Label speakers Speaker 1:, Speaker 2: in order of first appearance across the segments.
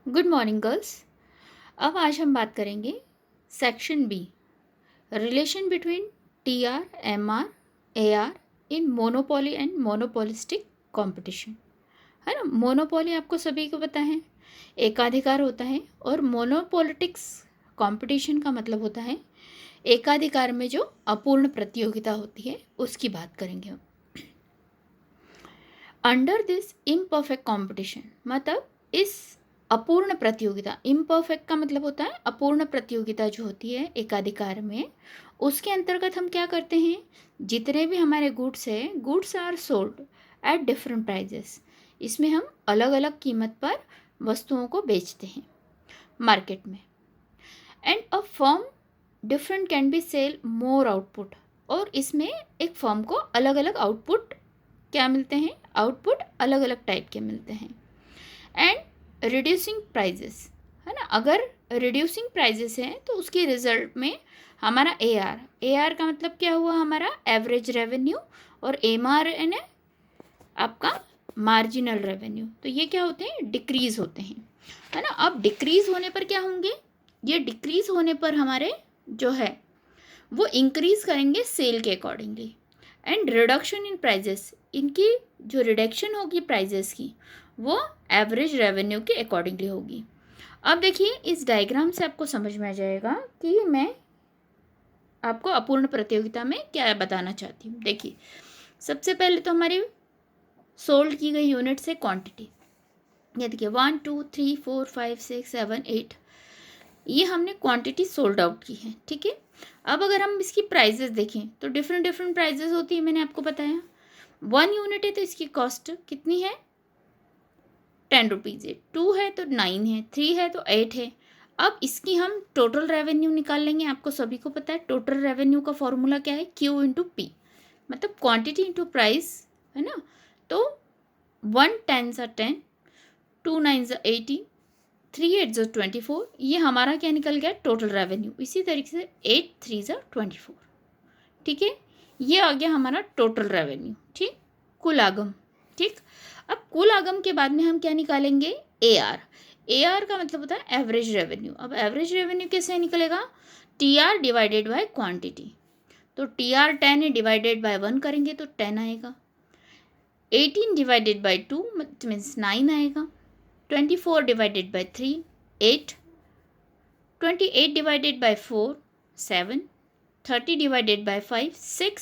Speaker 1: Good morning girls. अब आज हम बात करेंगे section B, relation between T R, M R, A R in monopoly and monopolistic competition. है ना, मोनोपोली आपको सभी को पता है, एकाधिकार होता है, और मोनोपोलिटिक्स कंपटीशन का मतलब होता है एकाधिकार में जो अपूर्ण प्रतियोगिता होती है उसकी बात करेंगे हम। अंडर दिस इम्परफेक्ट कंपटीशन, मतलब इस अपूर्ण प्रतियोगिता, इम्परफेक्ट का मतलब होता है अपूर्ण प्रतियोगिता जो होती है एकाधिकार में, उसके अंतर्गत हम क्या करते हैं, जितने भी हमारे गुड्स है, goods are sold at different prices. इसमें हम अलग अलग कीमत पर वस्तुओं को बेचते हैं मार्केट में। And a firm different can be sell more output, और इसमें एक फर्म को अलग अलग आउटपुट क्या मिलते हैं, आउटपुट अलग अलग टाइप के मिलते हैं। एंड रिड्यूसिंग प्राइजेस, है ना, अगर रिड्यूसिंग प्राइजेस हैं तो उसके रिजल्ट में हमारा ए आर का मतलब क्या हुआ, हमारा एवरेज रेवेन्यू, और एम आर एन है आपका मार्जिनल रेवेन्यू। तो ये क्या होते हैं, डिक्रीज होते हैं, है ना। अब डिक्रीज होने पर क्या होंगे, ये डिक्रीज होने पर हमारे जो है वो इंक्रीज करेंगे सेल के accordingly. And reduction in prices, इनकी जो रिडक्शन होगी प्राइजेस की वो एवरेज रेवेन्यू के अकॉर्डिंगली होगी। अब देखिए इस डायग्राम से आपको समझ में आ जाएगा कि मैं आपको अपूर्ण प्रतियोगिता में क्या बताना चाहती हूँ। देखिए सबसे पहले तो हमारी सोल्ड की गई यूनिट्स है क्वांटिटी। ये देखिए 1 2 3 4 5 6 7 8, ये हमने क्वांटिटी सोल्ड आउट की है, ठीक है। अब अगर हम इसकी प्राइजेस देखें तो डिफरेंट डिफरेंट प्राइजेस होती है, मैंने आपको बताया। 1 यूनिट है तो इसकी कॉस्ट कितनी है, 10 रुपीज़ है। 2 है तो 9 है, 3 है तो 8 है। अब इसकी हम टोटल रेवेन्यू निकाल लेंगे। आपको सभी को पता है टोटल रेवेन्यू का फॉर्मूला क्या है, Q इंटू पी, मतलब क्वांटिटी इंटू प्राइस, है ना। तो 1 10 सा 10, 2 9 सा 80, 3 8 सा 24, ये हमारा क्या निकल गया, टोटल रेवेन्यू। इसी तरीके से 8 3 सा 24, ठीक है, ये आ गया हमारा टोटल रेवेन्यू, ठीक, कुल आगम, ठीक। अब कुल आगम के बाद में हम क्या निकालेंगे, ए आर। ए आर का मतलब होता है एवरेज रेवेन्यू। अब एवरेज रेवेन्यू कैसे निकलेगा, T R divided by quantity. तो टी आर 10 है, डिवाइडेड बाय 1 करेंगे तो 10 आएगा। 18 डिवाइडेड बाय 2 मीन्स 9 आएगा। 24 divided by 3 8, 28 divided by 4 7, 30 divided by 5 6,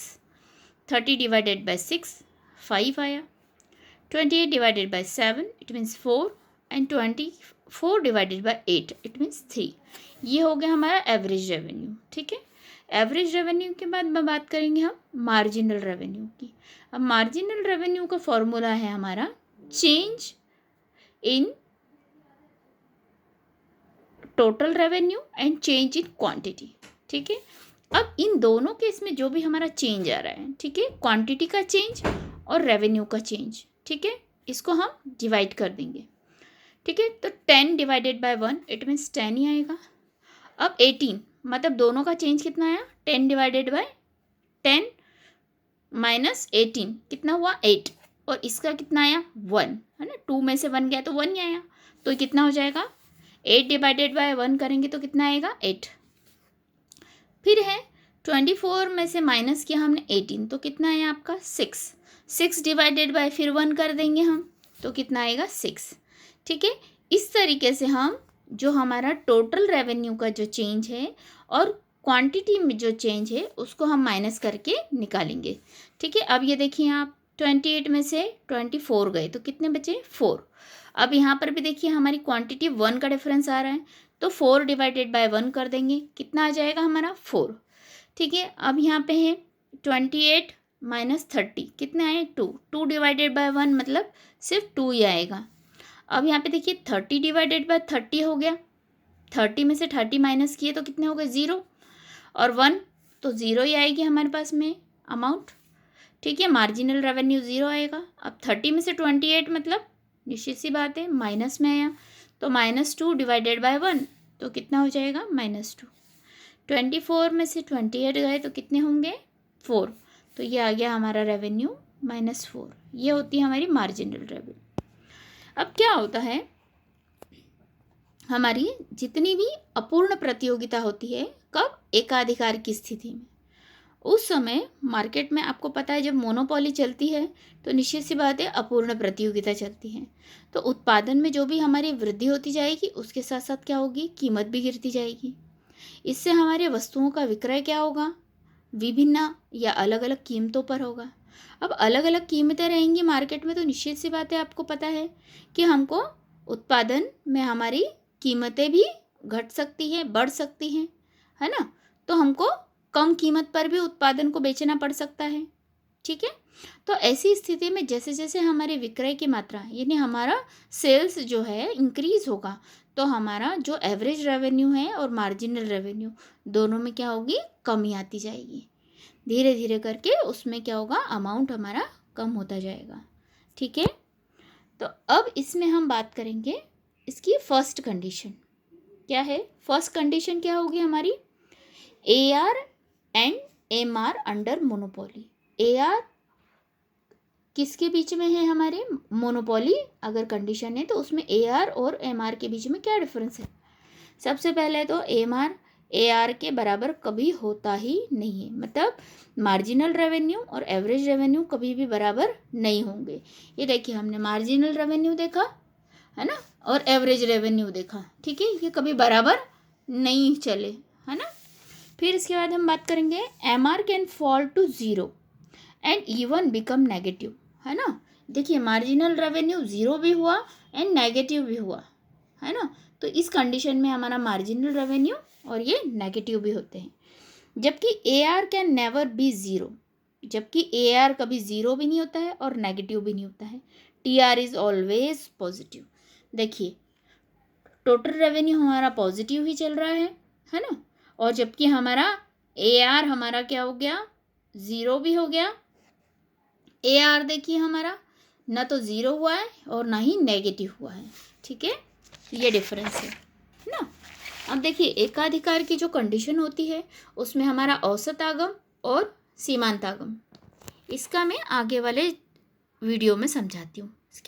Speaker 1: 30 divided by 6 5 आया। 28 divided by 7 it means 4, and 24 divided by 8 it means 3। ये हो गया हमारा एवरेज रेवेन्यू, ठीक है। एवरेज रेवेन्यू के बाद में बात करेंगे हम मार्जिनल रेवेन्यू की। अब मार्जिनल रेवेन्यू का फॉर्मूला है हमारा change in total revenue and change in quantity, ठीक है। अब इन दोनों केस में जो भी हमारा चेंज आ रहा है, ठीक है, क्वांटिटी का चेंज और रेवेन्यू का चेंज, ठीक है, इसको हम डिवाइड कर देंगे, ठीक है। तो 10 डिवाइडेड बाय 1 इट मीन्स 10 ही आएगा। अब 18, मतलब दोनों का चेंज कितना आया, 10 डिवाइडेड बाय 10 माइनस 18 कितना हुआ 8, और इसका कितना आया 1, है ना, 2 में से 1 गया तो 1 ही आया। तो कितना हो जाएगा, 8 डिवाइडेड बाय 1 करेंगे तो कितना आएगा 8। फिर है 24 में से माइनस किया हमने 18 तो कितना आया आपका 6। 6 डिवाइडेड बाय फिर 1 कर देंगे हम तो कितना आएगा 6, ठीक है। इस तरीके से हम जो हमारा टोटल रेवेन्यू का जो चेंज है और क्वांटिटी में जो चेंज है उसको हम माइनस करके निकालेंगे, ठीक है। अब ये देखिए आप 28 में से 24 गए तो कितने बचे 4। अब यहाँ पर भी देखिए हमारी क्वांटिटी 1 का डिफरेंस आ रहा है तो 4 डिवाइडेड बाय 1 कर देंगे, कितना आ जाएगा हमारा 4, ठीक है। अब यहाँ पे है 28 माइनस 30 कितने आए 2, 2 डिवाइडेड बाय 1 मतलब सिर्फ 2 ही आएगा। अब यहाँ पे देखिए 30 डिवाइडेड बाय 30 हो गया, 30 में से 30 माइनस किए तो कितने हो गए 0, और 1 तो 0 ही आएगी हमारे पास में अमाउंट, ठीक है, मार्जिनल रेवेन्यू 0 आएगा। अब 30 में से 28 मतलब निश्चित सी बात है माइनस में आया, तो -2 डिवाइडेड बाय 1 तो कितना हो जाएगा -2। 24 में से 28 गए तो कितने होंगे 4, तो ये आ गया हमारा रेवेन्यू -4। ये होती है हमारी मार्जिनल रेवेन्यू। अब क्या होता है, हमारी जितनी भी अपूर्ण प्रतियोगिता होती है, कब? एकाधिकार की स्थिति में। उस समय मार्केट में आपको पता है जब मोनोपोली चलती है तो निश्चित सी बात है अपूर्ण प्रतियोगिता चलती है। तो उत्पादन में जो भी हमारी वृद्धि होती जाएगी उसके साथ साथ क्या होगी? कीमत भी गिरती जाएगी। इससे हमारे वस्तुओं का विक्रय क्या होगा? विभिन्न या अलग अलग कीमतों पर होगा। अब अलग अलग कीमतें रहेंगी मार्केट में तो निश्चित सी बात है आपको पता है कि हमको उत्पादन में हमारी कीमतें भी घट सकती हैं, बढ़ सकती हैं, है ना? तो हमको कम कीमत पर भी उत्पादन को बेचना पड़ सकता है। ठीक है। तो ऐसी स्थिति में जैसे जैसे हमारे विक्रय की मात्रा यानी हमारा सेल्स जो है इंक्रीज होगा तो हमारा जो एवरेज रेवेन्यू है और मार्जिनल रेवेन्यू दोनों में क्या होगी? कमी आती जाएगी। धीरे धीरे करके उसमें क्या होगा? अमाउंट हमारा कम होता जाएगा। ठीक है। तो अब इसमें हम बात करेंगे इसकी फर्स्ट कंडीशन क्या है। फर्स्ट कंडीशन क्या होगी हमारी? AR and MR under monopoly. AR किसके बीच में है? हमारे मोनोपोली अगर कंडीशन है तो उसमें AR और MR के बीच में क्या डिफरेंस है? सबसे पहले तो MR AR के बराबर कभी होता ही नहीं है, मतलब मार्जिनल रेवेन्यू और एवरेज रेवेन्यू कभी भी बराबर नहीं होंगे। ये देखिए हमने मार्जिनल रेवेन्यू देखा है ना और एवरेज रेवेन्यू देखा, ठीक है, ये कभी बराबर नहीं चले, है ना। फिर इसके बाद हम बात करेंगे MR can fall to 0 and even become negative, है ना। देखिए मार्जिनल रेवेन्यू 0 भी हुआ एंड नेगेटिव भी हुआ, है ना। तो इस कंडीशन में हमारा मार्जिनल रेवेन्यू और ये नेगेटिव भी होते हैं। जबकि AR कैन नेवर बी 0, जबकि AR कभी 0 भी नहीं होता है और नेगेटिव भी नहीं होता है। TR is always positive. देखिए टोटल रेवेन्यू हमारा पॉजिटिव ही चल रहा है ना, और जबकि हमारा AR हमारा क्या हो गया? 0 भी हो गया। AR देखिए हमारा ना तो 0 हुआ है और ना ही नेगेटिव हुआ है, ठीक है, ये डिफरेंस है ना। अब देखिए एकाधिकार की जो कंडीशन होती है उसमें हमारा औसत आगम और सीमांत आगम, इसका मैं आगे वाले वीडियो में समझाती हूँ।